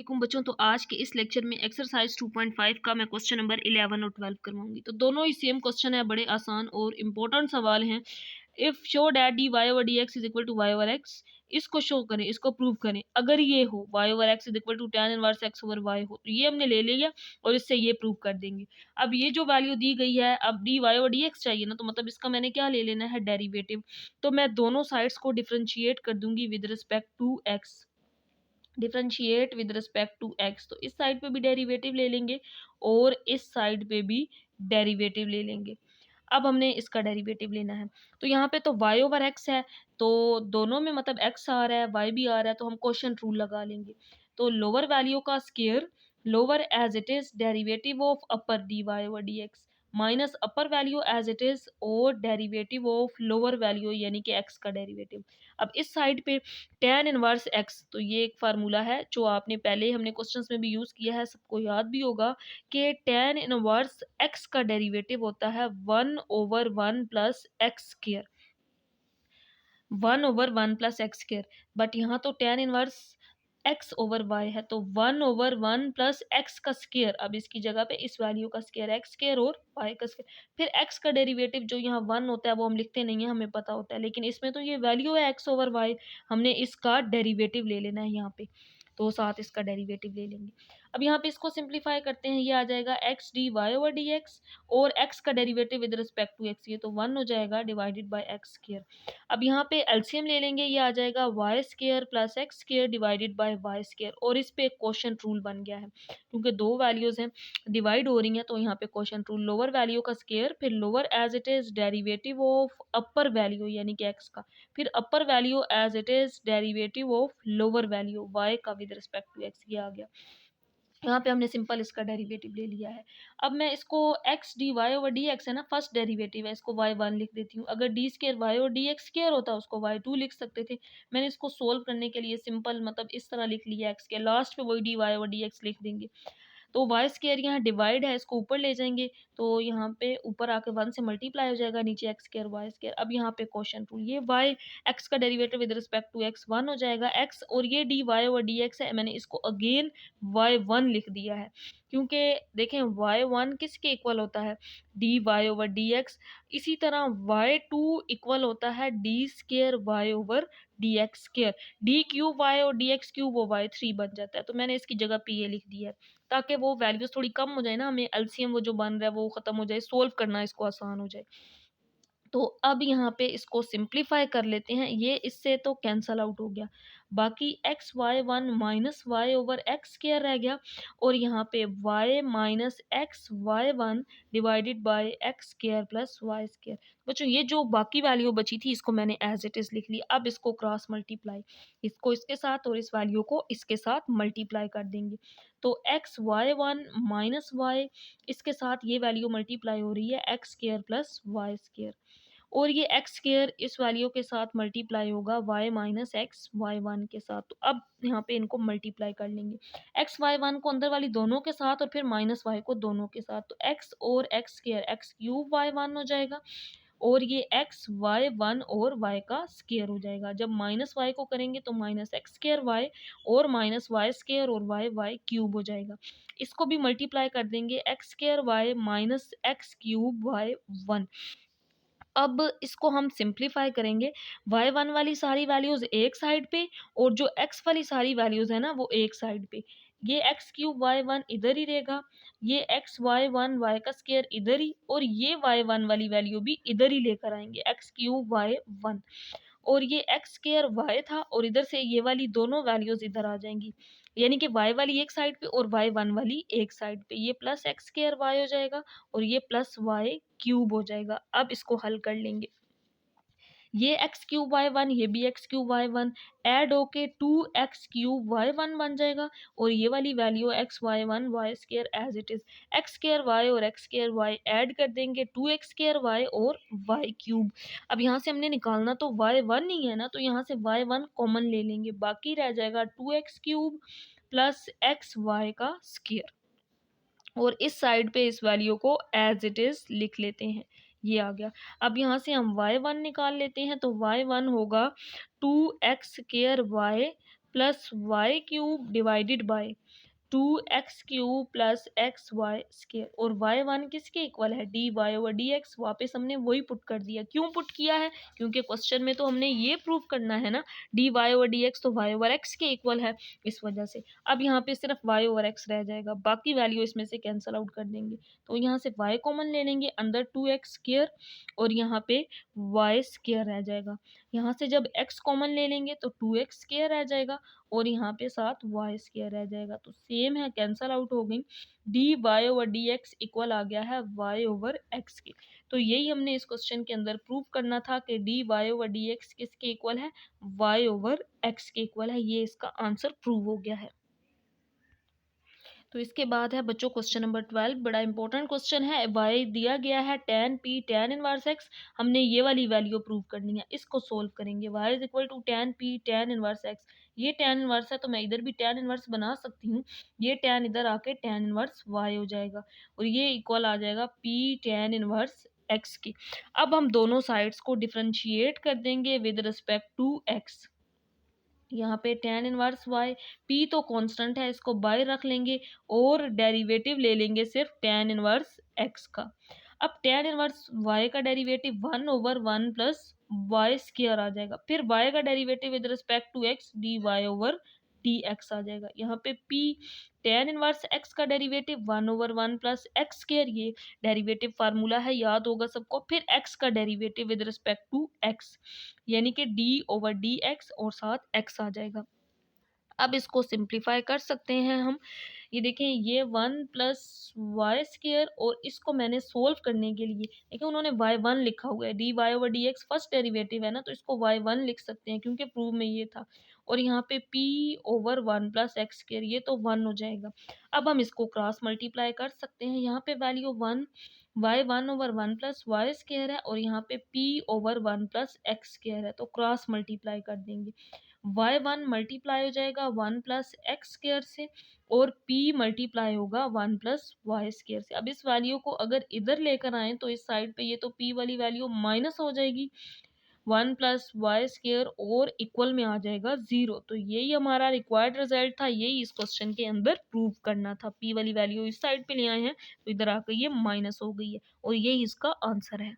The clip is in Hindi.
वालेकुम बच्चों। तो आज के इस लेक्चर में एक्सरसाइज 2.5 का मैं क्वेश्चन नंबर 11 और 12 करवाऊंगी। तो दोनों ही सेम क्वेश्चन है, बड़े आसान और इम्पोर्टेंट सवाल हैं। If show that d y over d x is equal to y over x, इसको शो करें, इसको प्रूव करें। अगर ये हो y over x is equal to tan inverse x over y हो, तो ये हमने ले लिया और इससे ये प्रूव कर देंगे। अब ये जो वैल्यू दी गई है, अब d y over d x चाहिए ना, तो मतलब इसका मैंने क्या ले लेना है, डेरिवेटिव। तो मैं दोनों साइड्स को डिफ्रेंशिएट कर दूंगी with respect to x. Differentiate with respect to x, तो इस साइड पे भी डेरिवेटिव ले लेंगे और इस साइड पे भी डेरिवेटिव ले लेंगे। अब हमने इसका डेरिवेटिव लेना है, तो यहाँ पे तो y ओवर एक्स है, तो दोनों में मतलब x आ रहा है y भी आ रहा है, तो हम क्वोशंट रूल लगा लेंगे। तो लोअर वैल्यू का square lower as it is derivative of upper d y over d x minus upper value as it is और डेरिवेटिव ऑफ लोअर वैल्यू यानी कि x का डेरिवेटिव। अब इस साइड पे tan इनवर्स x, तो ये एक फार्मूला है जो आपने पहले हमने क्वेश्चंस में भी यूज़ किया है, सबको याद भी होगा कि tan इनवर्स x का डेरिवेटिव होता है 1/1 plus x square, 1/1 plus x square. But यहाँ तो tan inverse x over y है, तो 1/1 प्लस एक्स का स्क्र। अब इसकी जगह पे इस वैल्यू का स्क्र एक्स स्क्र और y का स्क्र। फिर x का डेरिवेटिव जो यहाँ 1 होता है वो हम लिखते नहीं है, हमें पता होता है, लेकिन इसमें तो ये वैल्यू है x ओवर y, हमने इसका डेरिवेटिव ले लेना है यहाँ पे, तो साथ इसका डेरिवेटिव ले लेंगे। अब यहाँ पे इसको सिंप्लीफाई करते हैं, ये आ जाएगा x d y over d x और एक्स का derivative with respect to x, ये तो 1 हो जाएगा डिवाइडेड बाय एक्स स्क्र। अब यहाँ पे एलसीएम ले लेंगे, ये आ जाएगा y square plus x square divided by y square, और इस पे क्वोशंट रूल बन गया है क्योंकि दो वैल्यूज हैं डिवाइड हो रही हैं, तो यहाँ पे क्वोशंट रूल लोअर वैल्यू का स्क्र फिर lower as it is derivative of upper value यानी कि एक्स का, फिर upper value as it is derivative of lower value y का विद रिस्पेक्ट टू एक्स, ये आ गया। यहाँ पे हमने सिंपल इसका डेरिवेटिव ले लिया है। अब मैं इसको x d y over d x है ना, फर्स्ट डेरिवेटिव है, इसको वाई 1 लिख देती हूँ। अगर डी स्केयर वाई और डी एक्स स्केयर होता उसको वाई 2 लिख सकते थे। मैंने इसको सोल्व करने के लिए सिंपल मतलब इस तरह लिख लिया, एक्स के लास्ट पे वही d y over d x लिख देंगे। तो वाई स्केयर यहाँ डिवाइड है, इसको ऊपर ले जाएंगे तो यहाँ पे ऊपर आके 1 से मल्टीप्लाई हो जाएगा, नीचे एक्स स्केयर वाई स्केयर। अब यहाँ पे क्वोशंट रूल, ये वाई एक्स का derivative with respect to x 1 हो जाएगा एक्स, और ये d y over d x है, मैंने इसको अगेन वाई 1 लिख दिया है क्योंकि देखें वाई 1 किसके इक्वल होता है, d y over d x. इसी तरह वाई 2 इक्वल होता है d square y over d x square, d cube y और डी एक्स क्यूब वो वाई 3 बन जाता है, तो मैंने इसकी जगह पे ये लिख दिया है ताकि वो वैल्यूज थोड़ी कम हो जाए ना, हमें एलसीएम वो जो बन रहा है वो खत्म हो जाए, सोल्व करना इसको आसान हो जाए। तो अब यहाँ पे इसको सिंप्लीफाई कर लेते हैं, ये इससे तो कैंसल आउट हो गया, बाकी x y 1 minus y over x square रह गया, और यहाँ पे y minus x y 1 divided by x square plus Y square. बच्चों ये जो बाकी वैल्यू बची थी इसको मैंने एज इट इज लिख ली। अब इसको क्रॉस मल्टीप्लाई, इसको इसके साथ और इस वैल्यू को इसके साथ मल्टीप्लाई कर देंगे, तो एक्स वाई 1 माइनस वाई, इसके साथ ये वैल्यू मल्टीप्लाई हो रही है x square plus Y square, और ये एक्स स्क्वायर इस वैल्यू के साथ मल्टीप्लाई होगा वाई माइनस एक्स वाई 1 के साथ। तो अब यहाँ पे इनको मल्टीप्लाई कर लेंगे, एक्स वाई 1 को अंदर वाली दोनों के साथ और फिर माइनस वाई को दोनों के साथ, तो एक्स और x square x cube y 1 हो जाएगा, और ये एक्स वाई 1 और वाई का स्क्वायर हो जाएगा। जब माइनस वाई को करेंगे तो माइनस एक्स स्क्वायर वाई और माइनस वाई स्क्वायर और वाई वाई क्यूब हो जाएगा। इसको भी मल्टीप्लाई कर देंगे, x square y minus x cube y 1। अब इसको हम सिंप्लीफाई करेंगे, y1 वाली सारी वैल्यूज़ एक साइड पे और जो x वाली सारी वैल्यूज़ है ना वो एक साइड पे। ये एक्स क्यूब वाई 1 इधर ही रहेगा, ये एक्स वाई 1 वाई का स्क्वायर इधर ही, और ये वाई 1 वाली वैल्यू भी इधर ही लेकर आएंगे, एक्स क्यूब वाई 1, और ये एक्स स्क्वायर वाई था और इधर से ये वाली दोनों वैल्यूज़ इधर आ जाएंगी, यानी कि वाई वाली एक साइड पे और वाई 1 वाली एक साइड पे। ये प्लस एक्स स्क्वायर वाई हो जाएगा और ये प्लस वाई क्यूब हो जाएगा। अब इसको हल कर लेंगे, ये एक्स क्यूब वाई 1 ये भी एक्स क्यूब वाई 1 ऐड होके 2x क्यूब वाई 1 बन जाएगा, और ये वाली value x y 1 y square as it is, x square y और एक्स स्क्वायर वाई ऐड कर देंगे 2x स्क्वायर वाई और वाई क्यूब। अब यहाँ से हमने निकालना तो वाई 1 नहीं है ना, तो यहाँ से वाई 1 कॉमन ले लेंगे, बाकी रह जाएगा 2x cube plus x y का स्क्वायर, और इस साइड पे इस वैल्यू को एज इट इज लिख लेते हैं, ये आ गया। अब यहाँ से हम y1 निकाल लेते हैं, तो y1 होगा 2x square y plus y cube divided by 2x³ plus x y square, और y1 किसके इक्वल है, dy ओवर dx। वापस हमने वही पुट कर दिया। क्यों पुट किया है, क्योंकि क्वेश्चन में तो हमने ये प्रूव करना है ना, dy ओवर dx तो y ओवर x के इक्वल है, इस वजह से। अब यहाँ पे सिर्फ y ओवर x रह जाएगा, बाकी वैल्यू इसमें से कैंसिल आउट कर देंगे। तो यहाँ से y कॉमन ले लेंगे, अंदर 2x² और यहाँ पे y² रह जाएगा। यहाँ से जब x कॉमन ले लेंगे तो 2x² रह जाएगा और यहाँ पे साथ y² रह जाएगा, तो सेम है, कैंसल आउट हो गई। dy ओवर dx इक्वल आ गया है y ओवर x के। तो यही हमने इस क्वेश्चन के अंदर प्रूव करना था कि dy ओवर dx किसके इक्वल है, y ओवर x के इक्वल है। ये इसका आंसर प्रूव हो गया है। तो इसके बाद है बच्चों क्वेश्चन नंबर 12, बड़ा इंपॉर्टेंट क्वेश्चन है। y दिया गया है tan p tan inverse x, हमने ये वाली वैल्यू प्रूव करनी है, इसको सोल्व करेंगे। y is equal to tan p tan inverse x, ये tan इनवर्स है तो मैं इधर भी tan इनवर्स बना सकती हूँ, ये tan इधर आके tan इनवर्स y हो जाएगा और ये इक्वल आ जाएगा p tan इनवर्स x की। अब हम दोनों साइड्स को डिफरेंशिएट कर देंगे विद रिस्पेक्ट टू x। यहाँ पे tan इनवर्स y, p तो कांस्टेंट है, इसको बाय रख लेंगे और डेरिवेटिव ले लेंगे सिर्फ tan इनवर्स x का। अब tan इनवर्स y का derivative 1 over 1 plus Y square आ जाएगा, फिर y का derivative with respect to x dy over dx आ जाएगा। यहाँ पे p tan इनवर्स x का derivative 1 over 1 plus x square, ये डेरिवेटिव फार्मूला है, याद होगा सबको। फिर x का derivative with respect to x, यानी कि d ओवर dx और साथ x आ जाएगा। अब इसको सिंप्लीफाई कर सकते हैं हम। ये देखें, ये 1 प्लस वाई स्क्वायर, और इसको मैंने सोल्व करने के लिए, देखिए उन्होंने y1 लिखा हुआ है, dy over dx first derivative है ना, तो इसको y1 लिख सकते हैं क्योंकि प्रूव में ये था। और यहाँ पे p over 1 plus x square, ये तो 1 हो जाएगा। अब हम इसको क्रॉस मल्टीप्लाई कर सकते हैं, यहाँ पे value 1 y1 over 1 plus Y square है और यहाँ पे p over 1 plus x square है, तो क्रॉस मल्टीप्लाई कर देंगे। y1 मल्टीप्लाई हो जाएगा 1 प्लस एक्स स्क्वायर से और p मल्टीप्लाई होगा 1 प्लस वाई स्क्वायर से। अब इस वैल्यू को अगर इधर लेकर आए तो इस साइड पे ये तो p वाली वैल्यू माइनस हो जाएगी, 1 प्लस वाई स्क्वायर और इक्वल में आ जाएगा 0। तो यही हमारा रिक्वायर्ड रिजल्ट था, यही इस क्वेश्चन के अंदर प्रूव करना था। p वाली वैल्यू इस साइड पे ले आए हैं तो इधर आकर ये माइनस हो गई है और यही इसका आंसर है।